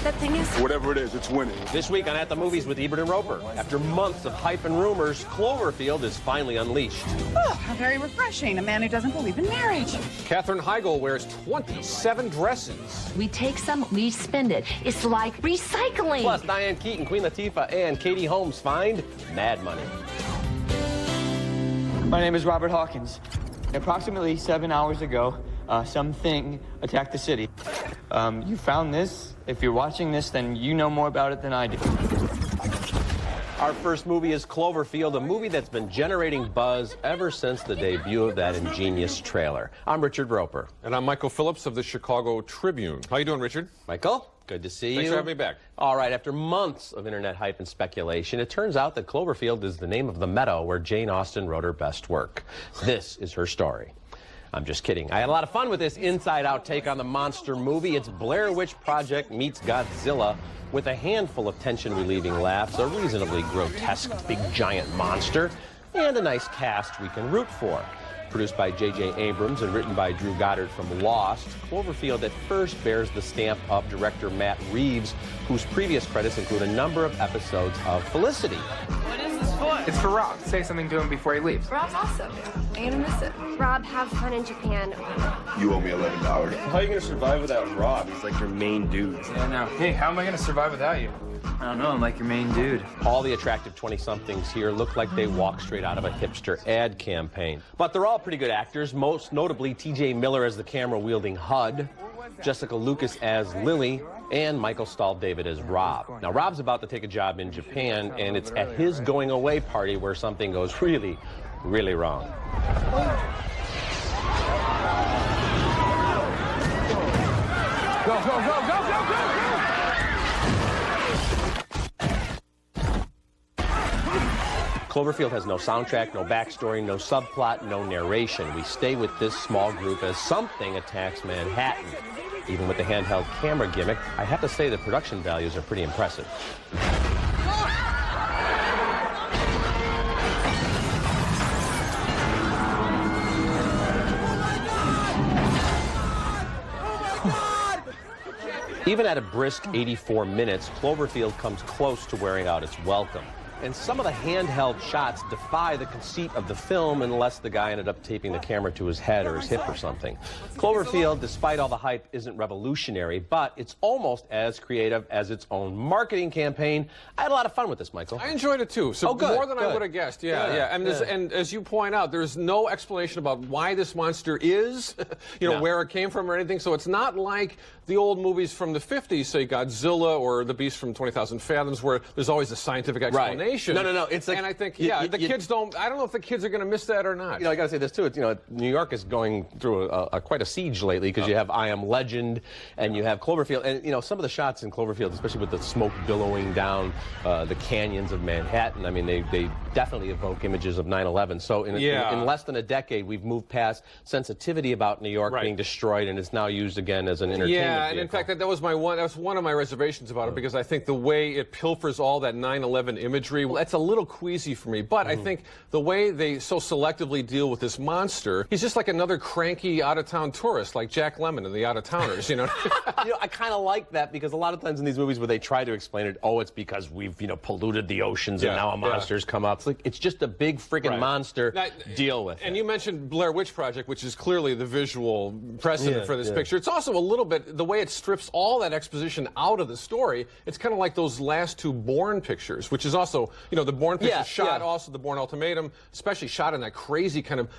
that thing is? Whatever it is, it's winning. This week on At the Movies with Ebert and Roeper. After months of hype and rumors, Cloverfield is finally unleashed. Oh, how very refreshing. A man who doesn't believe in marriage. Katherine Heigl wears 27 dresses. We take some, we spend it. It's like recycling. Plus, Diane Keaton, Queen Latifah, and Katie Holmes find mad money. My name is Robert Hawkins. Approximately 7 hours ago, something attacked the city. You found this. If you're watching this, then you know more about it than I do. Our first movie is Cloverfield, a movie that's been generating buzz ever since the debut of that ingenious trailer. I'm Richard Roeper. And I'm Michael Phillips of the Chicago Tribune. How you doing, Richard? Michael, good to see you. Thanks for having me back. All right, after months of internet hype and speculation, it turns out that Cloverfield is the name of the meadow where Jane Austen wrote her best work. This is her story. I'm just kidding. I had a lot of fun with this inside-out take on the monster movie. It's Blair Witch Project meets Godzilla with a handful of tension-relieving laughs, a reasonably grotesque big giant monster, and a nice cast we can root for. Produced by J.J. Abrams and written by Drew Goddard from Lost, Cloverfield at first bears the stamp of director Matt Reeves, whose previous credits include a number of episodes of Felicity. What is this for? It's for Rob. Say something to him before he leaves. Rob's awesome. I'm gonna miss it. Rob, have fun in Japan. You owe me $11. How are you going to survive without Rob? He's like your main dude. Yeah, no. Hey, how am I going to survive without you? I don't know. I'm like your main dude. All the attractive 20-somethings here look like they walk straight out of a hipster ad campaign. But they're all pretty good actors, most notably T.J. Miller as the camera-wielding HUD, Jessica Lucas as Lily, and Michael Stahl-David as Rob. Now, Rob's about to take a job in Japan, and it's at his going-away party where something goes really, really wrong. Go, go, go, go, go, go, go! Cloverfield has no soundtrack, no backstory, no subplot, no narration. We stay with this small group as something attacks Manhattan. Even with the handheld camera gimmick, I have to say the production values are pretty impressive. Even at a brisk 84 minutes, Cloverfield comes close to wearing out its welcome. And some of the handheld shots defy the conceit of the film unless the guy ended up taping the camera to his head or his hip or something. Cloverfield, despite all the hype, isn't revolutionary, but it's almost as creative as its own marketing campaign. I had a lot of fun with this, Michael. I enjoyed it too. So good, more than good. I would have guessed. Yeah. And as you point out, there's no explanation about why this monster is, where it came from or anything. So it's not like the old movies from the 50s, say Godzilla or The Beast from 20,000 Fathoms, where there's always a scientific explanation. Right. No. It's like, and I think, the kids don't. I don't know if the kids are going to miss that or not. I got to say this too. It's, New York is going through quite a siege lately because you have I Am Legend and you have Cloverfield, and some of the shots in Cloverfield, especially with the smoke billowing down the canyons of Manhattan. I mean, they definitely evoke images of 9/11. So in less than a decade, we've moved past sensitivity about New York being destroyed, and it's now used again as an entertainment and vehicle. in fact, that was one of my reservations about it, because I think the way it pilfers all that 9/11 imagery, that's a little queasy for me. But I think the way they so selectively deal with this monster, he's just like another cranky out-of-town tourist, like Jack Lemmon in The Out-of-Towners, I kind of like that, because a lot of times in these movies where they try to explain it, it's because we've, polluted the oceans and now a monster's come out. It's like, it's just a big freaking monster. Deal with it. And you mentioned Blair Witch Project, which is clearly the visual precedent for this picture. It's also a little bit, the way it strips all that exposition out of the story, it's kind of like those last two Bourne pictures, which is also, the Bourne picture shot, also the Bourne Ultimatum, especially shot in that crazy kind of,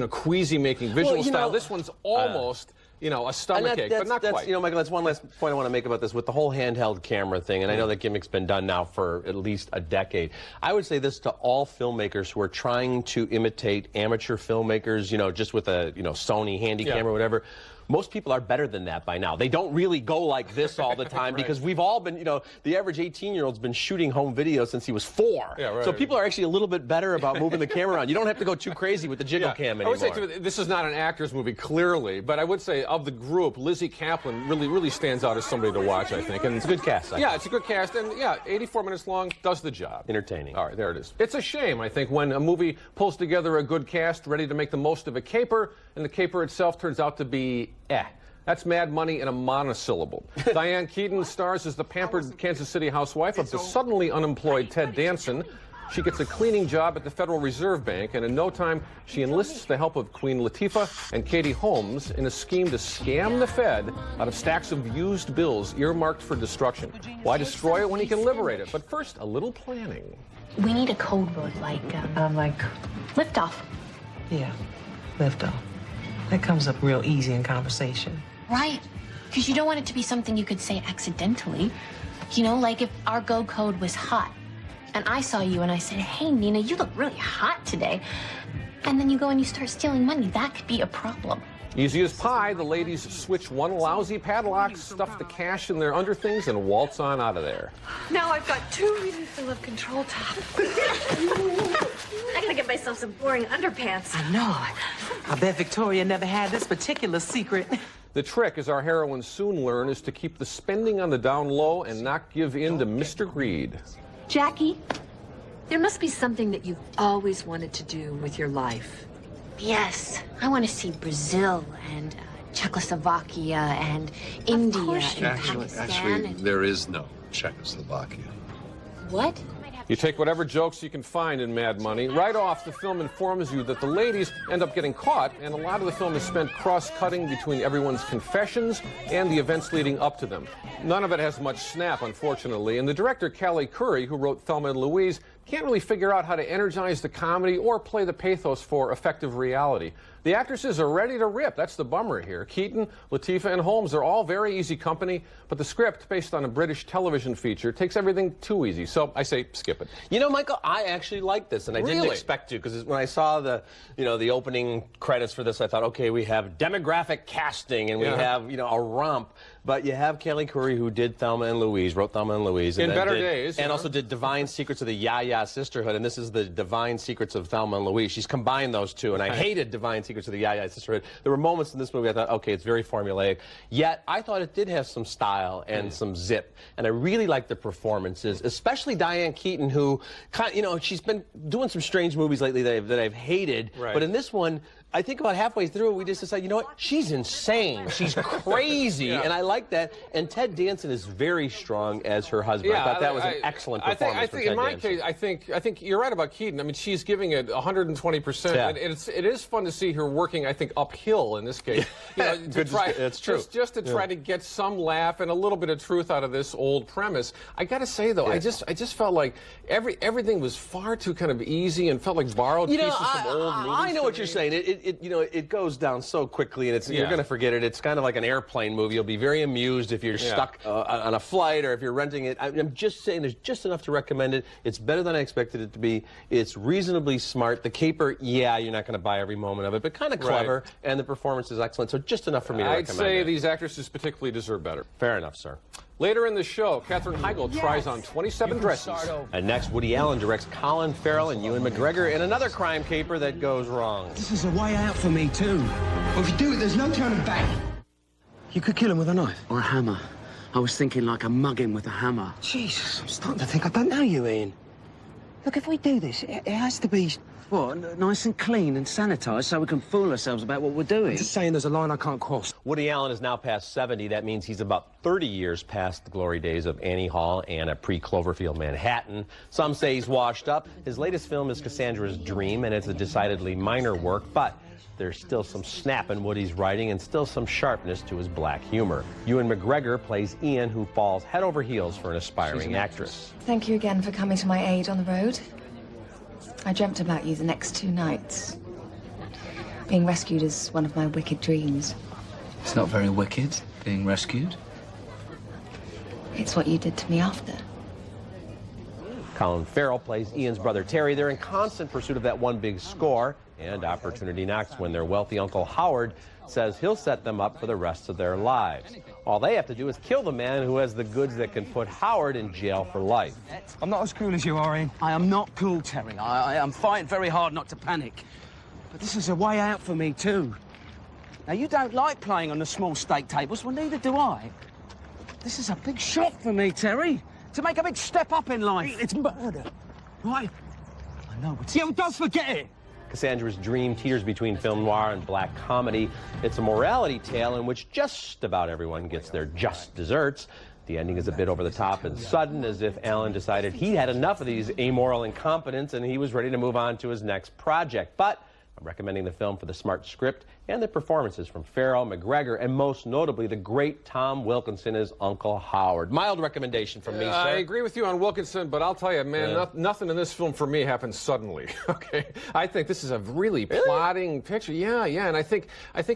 queasy-making visual style. This one's almost... a stomachache, but not quite. Michael, that's one last point I want to make about this with the whole handheld camera thing, and I know that gimmick's been done now for at least a decade. I would say this to all filmmakers who are trying to imitate amateur filmmakers, just with a, Sony handy camera or whatever. Most people are better than that by now. They don't really go like this all the time because we've all been, the average 18-year-old's been shooting home videos since he was 4. So people are actually a little bit better about moving the camera around. You don't have to go too crazy with the jiggle cam anymore. I would say this is not an actor's movie, clearly, but I would say of the group, Lizzie Kaplan really stands out as somebody to watch, I think. And it's a good cast. It's a good cast, and 84 minutes long, does the job. Entertaining. All right, there it is. It's a shame, I think, when a movie pulls together a good cast ready to make the most of a caper, and the caper itself turns out to be That's Mad Money in a monosyllable. Diane Keaton stars as the pampered Kansas City housewife of the suddenly unemployed Ted Danson. She gets a cleaning job at the Federal Reserve Bank, and in no time, she enlists the help of Queen Latifah and Katie Holmes in a scheme to scam the Fed out of stacks of used bills earmarked for destruction. Why destroy it when you can liberate it? But first, a little planning. We need a code word like liftoff. Yeah, liftoff. That comes up real easy in conversation. Right. Because you don't want it to be something you could say accidentally. You know, like if our go code was hot, and I saw you and I said, hey, Nina, you look really hot today. And then you go and you start stealing money. That could be a problem. Easy as pie, the ladies switch one lousy padlock, stuff the cash in their underthings, and waltz on out of there. Now I've got 2 really full of control top. I gotta get myself some boring underpants. I know. I bet Victoria never had this particular secret. The trick, as our heroines soon learn, is to keep the spending on the down low and not give in to Mr. Greed. Jackie, there must be something that you've always wanted to do with your life. Yes. I want to see Brazil and Czechoslovakia and India and Pakistan. Actually, there is no Czechoslovakia. What? You take whatever jokes you can find in Mad Money. Right off, the film informs you that the ladies end up getting caught, and a lot of the film is spent cross-cutting between everyone's confessions and the events leading up to them. None of it has much snap, unfortunately, and the director, Callie Curry, who wrote Thelma and Louise, can't really figure out how to energize the comedy or play the pathos for effective reality. The actresses are ready to rip. That's the bummer here. Keaton, Latifah, and Holmes are all very easy company, but the script, based on a British television feature, takes everything too easy. So I say skip it. You know, Michael, I actually like this, and I didn't expect to, because when I saw the, the opening credits for this, I thought, okay, we have demographic casting, and we have, a romp. But you have Callie Curry, who did Thelma and Louise, wrote Thelma and Louise. In Better Days. And also did Divine Secrets of the Ya-Ya Sisterhood, and this is the Divine Secrets of Thelma and Louise. She's combined those two, and I hated Divine Secrets of the Ya-Ya Sisterhood. There were moments in this movie I thought, okay, it's very formulaic. Yet, I thought it did have some style and some zip, and I really liked the performances, especially Diane Keaton, who, she's been doing some strange movies lately that I've hated, but in this one, I think about halfway through, we just decided, you know what? She's insane. She's crazy, and I like that. And Ted Danson is very strong as her husband. I thought that was an excellent performance. I think in my case, I think you're right about Keaton. I mean, she's giving it 120%. Yeah. And it is fun to see her working, I think, uphill in this case. It's true. Just to try to get some laugh and a little bit of truth out of this old premise. I got to say though, I just felt like everything was far too kind of easy and felt like borrowed pieces from old movies. I know what you're saying. It goes down so quickly, and you're going to forget it. It's kind of like an airplane movie. You'll be very amused if you're stuck on a flight or if you're renting it. I'm just saying there's just enough to recommend it. It's better than I expected it to be. It's reasonably smart. The caper, you're not going to buy every moment of it, but kind of clever, and the performance is excellent, so just enough for me to recommend it. I'd say these actresses particularly deserve better. Fair enough, sir. Later in the show, Katherine Heigl tries on 27 dresses. And next, Woody Allen directs Colin Farrell and Ewan McGregor in another crime caper that goes wrong. This is a way out for me, too. Well, if you do it, there's no turning back. You could kill him with a knife. Or a hammer. I was thinking like a mugging with a hammer. Jesus, I'm starting to think I don't know you, Ian. Look, if we do this, it has to be... What, nice and clean and sanitised so we can fool ourselves about what we're doing? I'm just saying there's a line I can't cross. Woody Allen is now past 70. That means he's about 30 years past the glory days of Annie Hall and a pre-Cloverfield Manhattan. Some say he's washed up. His latest film is Cassandra's Dream, and it's a decidedly minor work, but there's still some snap in Woody's writing and still some sharpness to his black humor. Ewan McGregor plays Ian, who falls head over heels for an aspiring actress. Thank you again for coming to my aid on the road. I dreamt about you the next 2 nights. Being rescued is one of my wicked dreams. It's not very wicked, being rescued. It's what you did to me after. Colin Farrell plays Ian's brother Terry. They're in constant pursuit of that one big score, and opportunity knocks when their wealthy Uncle Howard says he'll set them up for the rest of their lives. All they have to do is kill the man who has the goods that can put Howard in jail for life. I'm not as cool as you are, Ian. I am not cool, Terry. I'm fighting very hard not to panic. But this is a way out for me, too. Now, you don't like playing on the small stake tables, well, neither do I. This is a big shot for me, Terry. To make a big step up in life. It's murder, right? I know, but... Yeah, well, don't forget it. Cassandra's dream teeters between film noir and black comedy. It's a morality tale in which just about everyone gets their just desserts. The ending is a bit over the top and sudden, as if Alan decided he had enough of these amoral incompetents and he was ready to move on to his next project. But I'm recommending the film for the smart script and the performances from Farrell, McGregor, and most notably the great Tom Wilkinson as Uncle Howard. Mild recommendation from me, sir. I agree with you on Wilkinson, but I'll tell you, man, nothing in this film for me happens suddenly. Okay, I think this is a really plotting picture. Yeah, and I think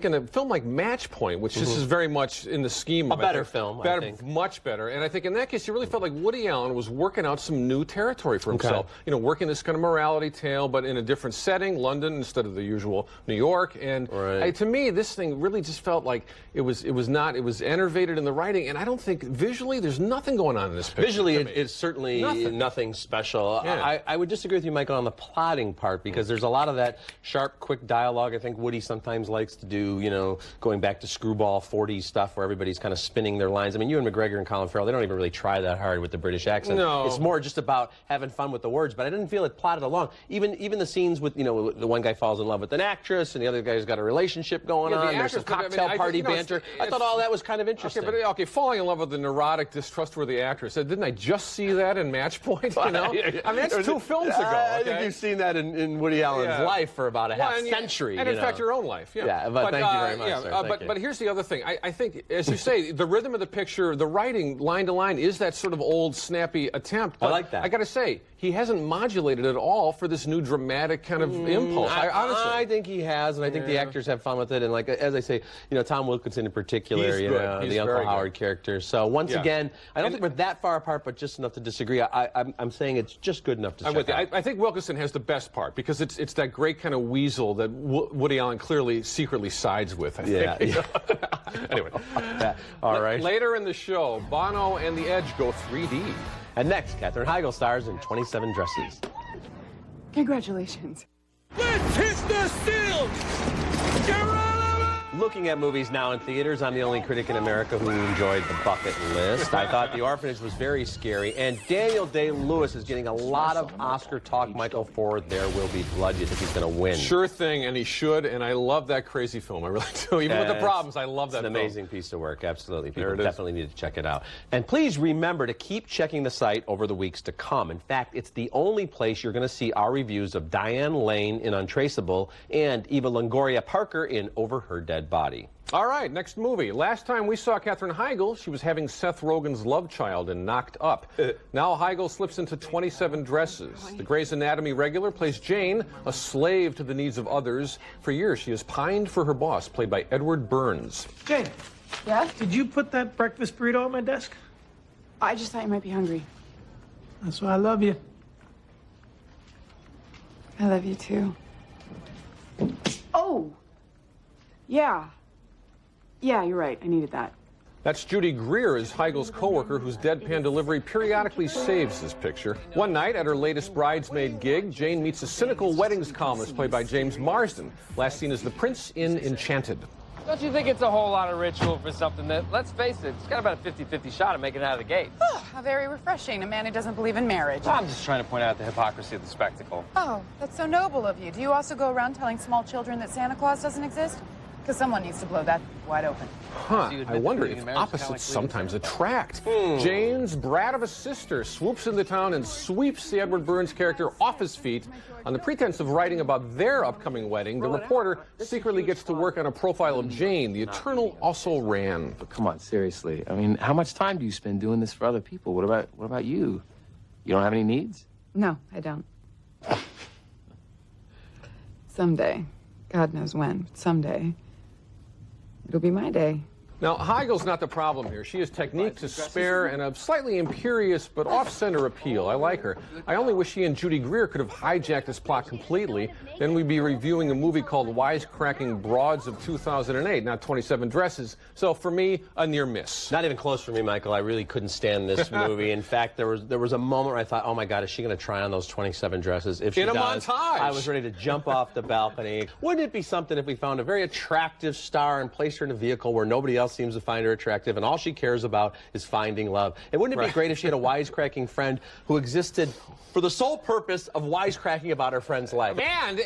in a film like Match Point, which this is very much in the scheme of a better film, I think. Much better. And I think in that case, you really felt like Woody Allen was working out some new territory for himself. You know, working this kind of morality tale, but in a different setting, London instead of the usual New York. And to me, this thing really just felt like it was enervated in the writing, and I don't think visually there's nothing going on in this picture. Visually, it's certainly nothing special. Yeah. I would disagree with you, Michael, on the plotting part, because there's a lot of that sharp, quick dialogue I think Woody sometimes likes to do, you know, going back to screwball 40s stuff where everybody's kind of spinning their lines. I mean, you and McGregor and Colin Farrell, they don't even really try that hard with the British accent. No. It's more just about having fun with the words, but I didn't feel it plotted along. Even the scenes with, you know, the one guy falls in love with an actress and the other guy's got a relationship going on. There's some cocktail party banter. I thought all that was kind of interesting. Okay, falling in love with the neurotic, distrustworthy actress. Didn't I just see that in Match Point? You know? I mean, that's 2 films ago. I think you've seen that in Woody Allen's life for about a half century. And in fact, your own life. Yeah, but thank you very much, sir. But here's the other thing. I think, as you say, the rhythm of the picture, the writing line to line is that sort of old, snappy attempt. But I like that. I got to say, he hasn't modulated at all for this new dramatic kind of impulse. I think he has, and I think the actors have fun with it. And like as I say, you know, Tom Wilkinson in particular, you know, the Uncle Howard character. So once again, I don't think we're that far apart, but just enough to disagree. I'm saying it's just good enough to check out. I think Wilkinson has the best part because it's that great kind of weasel that Woody Allen clearly secretly sides with. I think. Anyway, all right. Later in the show, Bono and the Edge go 3D. And next, Katherine Heigl stars in 27 Dresses. Congratulations. Let's hit the field! Looking at movies now in theaters, I'm the only critic in America who enjoyed The Bucket List. I thought The Orphanage was very scary, and Daniel Day-Lewis is getting a lot of Oscar talk, Michael, for There Will Be Blood. You think he's going to win? Sure thing, and he should, and I love that crazy film. I really do. Even with the problems, I love that film. It's an amazing piece of work, absolutely. People definitely need to check it out. And please remember to keep checking the site over the weeks to come. In fact, it's the only place you're going to see our reviews of Diane Lane in Untraceable and Eva Longoria Parker in Over Her Dead Body. All right, next movie. Last time we saw Katherine Heigl, she was having Seth Rogen's love child in Knocked Up. Now Heigl slips into 27 Dresses. The Grey's Anatomy regular plays Jane, a slave to the needs of others. For years, she has pined for her boss, played by Edward Burns. Jane. Yeah? Did you put that breakfast burrito on my desk? I just thought you might be hungry. That's why I love you. I love you too. Oh! Yeah. Yeah, you're right. I needed that. That's Judy Greer as Heigl's coworker whose deadpan delivery periodically saves this picture. One night at her latest bridesmaid gig, Jane meets a cynical weddings columnist played by James Marsden, last seen as the prince in Enchanted. Don't you think it's a whole lot of ritual for something that, let's face it, it's got about a 50-50 shot of making it out of the gate? Oh, how very refreshing. A man who doesn't believe in marriage. I'm just trying to point out the hypocrisy of the spectacle. Oh, that's so noble of you. Do you also go around telling small children that Santa Claus doesn't exist? Because someone needs to blow that wide open. Huh, I wonder if opposites sometimes attract. Jane's brat of a sister swoops into town and sweeps the Edward Burns character off his feet. On the pretense of writing about their upcoming wedding, the reporter secretly gets to work on a profile of Jane, the eternal also-ran. But come on, seriously. I mean, how much time do you spend doing this for other people? What about you? You don't have any needs? No, I don't. Someday. God knows when, but someday. It'll be my day. Now, Heigl's not the problem here. She has technique to spare and a slightly imperious but off-center appeal. I like her. I only wish she and Judy Greer could have hijacked this plot completely. Then we'd be reviewing a movie called Wisecracking Broads of 2008, not 27 Dresses. So for me, a near miss. Not even close for me, Michael. I really couldn't stand this movie. In fact, there was a moment where I thought, oh my God, is she going to try on those 27 dresses? If she does, montage. I was ready to jump off the balcony. Wouldn't it be something if we found a very attractive star and placed her in a vehicle where nobody else seems to find her attractive, and all she cares about is finding love. And wouldn't it be great if she had a wisecracking friend who existed for the sole purpose of wisecracking about her friend's life? And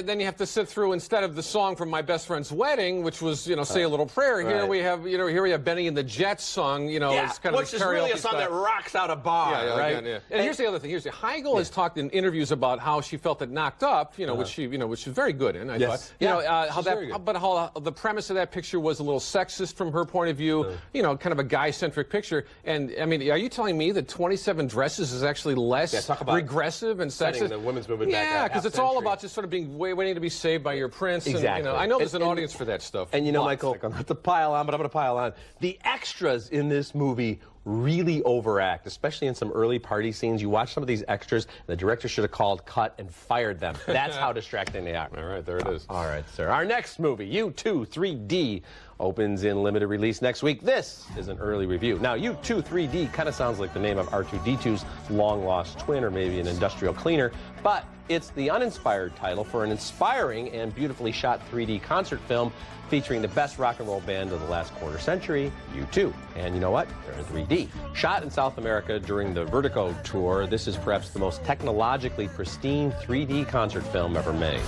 then you have to sit through, instead of the song from My Best Friend's Wedding, which was, you know, Say a Little Prayer, here we have, you know, here we have Benny and the Jets song, you know, it's kind of which is really a song that rocks out a bar, right? And here's the other thing. Heigl has talked in interviews about how she felt it knocked up, you know, which she's very good in, I thought. You know, how the premise of that picture was a little sexist from her point of view, you know, kind of a guy-centric picture. And, I mean, are you telling me that 27 Dresses is actually less regressive and sexist? The women's movement back yeah, because it's all about just sort of being waiting to be saved by your prince. Exactly. And, you know, I know there's an audience for that stuff. And, you know, Michael, I'm not to pile on, but I'm going to pile on. The extras in this movie really overact, especially in some early party scenes. You watch some of these extras, and the director should have called, cut, and fired them. That's how distracting they are. All right, there it is. All right, sir. Our next movie, U2 3D, opens in limited release next week. This is an early review. Now, U2 3D kind of sounds like the name of R2-D2's long-lost twin, or maybe an industrial cleaner, but it's the uninspired title for an inspiring and beautifully shot 3D concert film featuring the best rock and roll band of the last quarter century, U2. And you know what? They're in 3D. Shot in South America during the Vertigo tour, this is perhaps the most technologically pristine 3D concert film ever made.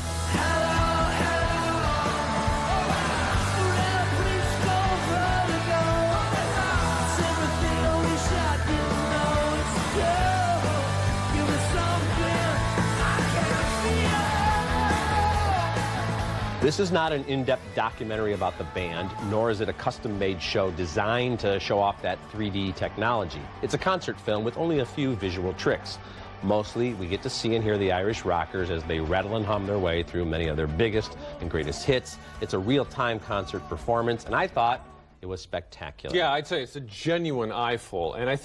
This is not an in-depth documentary about the band, nor is it a custom-made show designed to show off that 3D technology. It's a concert film with only a few visual tricks. Mostly, we get to see and hear the Irish rockers as they rattle and hum their way through many of their biggest and greatest hits. It's a real-time concert performance, and I thought it was spectacular. Yeah, I'd say it's a genuine eyeful. And I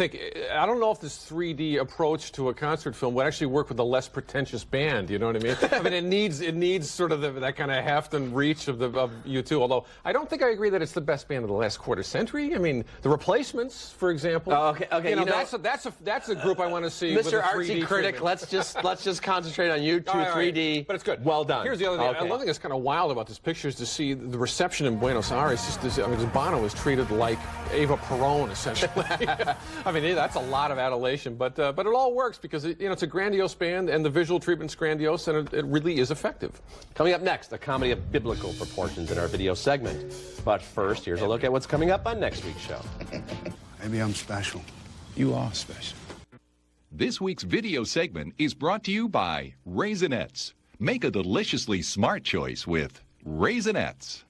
don't know if this 3D approach to a concert film would actually work with a less pretentious band, you know what I mean? I mean, it needs sort of that kind of heft and reach of U2, although I don't think I agree that it's the best band of the last quarter century. I mean, the Replacements, for example. Okay, you know, that's a group I want to see. Mr. Artsy Critic, let's just concentrate on U2 3D. But it's good. Well done. Here's the other thing. Another thing that's kind of wild about this picture is to see the reception in Buenos Aires. Bono was treated like Eva Peron, essentially. I mean, that's a lot of adulation, but it all works because it's a grandiose band, and the visual treatment's grandiose, and it really is effective. Coming up next, a comedy of biblical proportions in our video segment. But first, here's a look at what's coming up on next week's show. Maybe I'm special. You are special. This week's video segment is brought to you by Raisinets. Make a deliciously smart choice with Raisinets.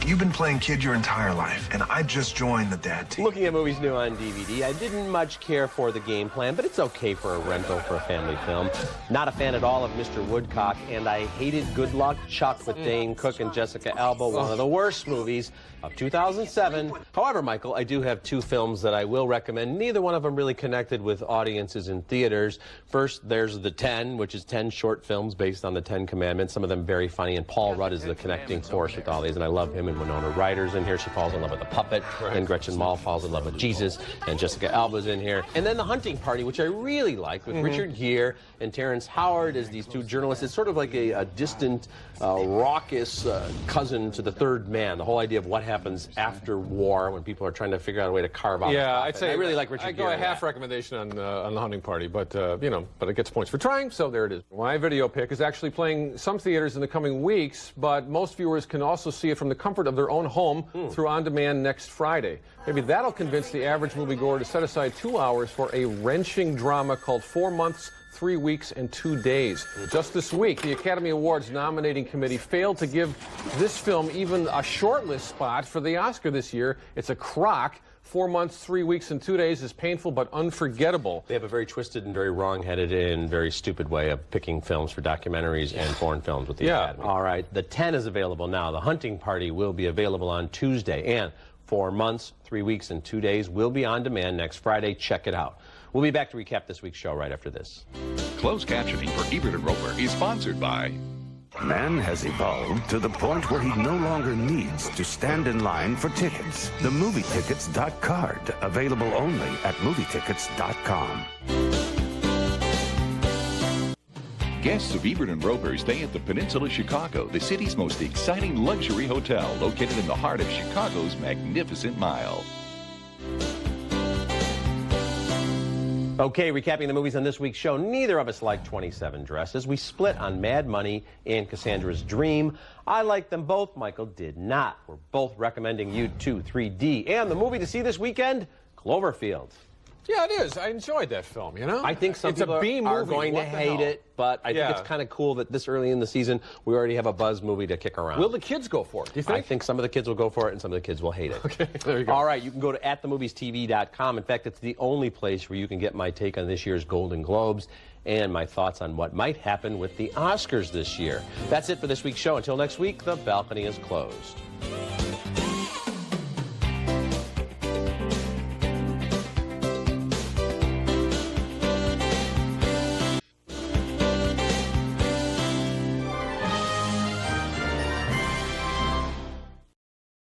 You've been playing kid your entire life, and I just joined the dad team. Looking at movies new on DVD, I didn't much care for the game plan, but it's okay for a rental for a family film. Not a fan at all of Mr. Woodcock, and I hated Good Luck Chuck with Dane Cook and Jessica Alba, one of the worst movies of 2007. However, Michael, I do have two films that I will recommend. Neither one of them really connected with audiences in theaters. First, there's The 10, which is 10 short films based on the 10 Commandments, some of them very funny, and Paul Rudd is the connecting force with all these, and I love him. And Winona Ryder's in here. She falls in love with a puppet. And Gretchen Mol falls in love with Jesus. And Jessica Alba's in here. And then The Hunting Party, which I really like, with Richard Gere and Terrence Howard as these two journalists. It's sort of like a distant, raucous cousin to The Third Man. The whole idea of what happens after war when people are trying to figure out a way to carve out. Yeah, I'd say I really like Richard Gere. I go a half recommendation on The Hunting Party, but but it gtes points for trying, so there it is. My video pick is actually playing some theaters in the coming weeks, but most viewers can also see it from the comfort of their own home through on-demand next Friday. Maybe that'll convince the average moviegoer to set aside 2 hours for a wrenching drama called 4 Months, 3 Weeks, and 2 Days. Just this week, the Academy Awards nominating committee failed to give this film even a shortlist spot for the Oscar this year. It's a crock. 4 months, 3 weeks, and 2 days is painful but unforgettable. They have a very twisted and very wrong-headed and very stupid way of picking films for documentaries and foreign films with the Academy. All right, The 10 is available now. The Hunting Party will be available on Tuesday. And 4 months, 3 weeks, and 2 days will be on demand next Friday. Check it out. We'll be back to recap this week's show right after this. Closed captioning for Ebert and Roeper is sponsored by... Man has evolved to the point where he no longer needs to stand in line for tickets. The MovieTickets.card, available only at MovieTickets.com. Guests of Ebert and Roeper stay at the Peninsula Chicago, the city's most exciting luxury hotel located in the heart of Chicago's Magnificent Mile. Okay, recapping the movies on this week's show. Neither of us liked 27 Dresses. We split on Mad Money and Cassandra's Dream. I liked them both. Michael did not. We're both recommending U2 3D. And the movie to see this weekend, Cloverfield. Yeah, it is. I enjoyed that film, you know? I think some people are going to hate it, but I think it's kind of cool that this early in the season, we already have a Buzz movie to kick around. Will the kids go for it, do you think? I think some of the kids will go for it and some of the kids will hate it. Okay, there you go. All right, you can go to atthemoviestv.com. In fact, it's the only place where you can get my take on this year's Golden Globes and my thoughts on what might happen with the Oscars this year. That's it for this week's show. Until next week, the balcony is closed.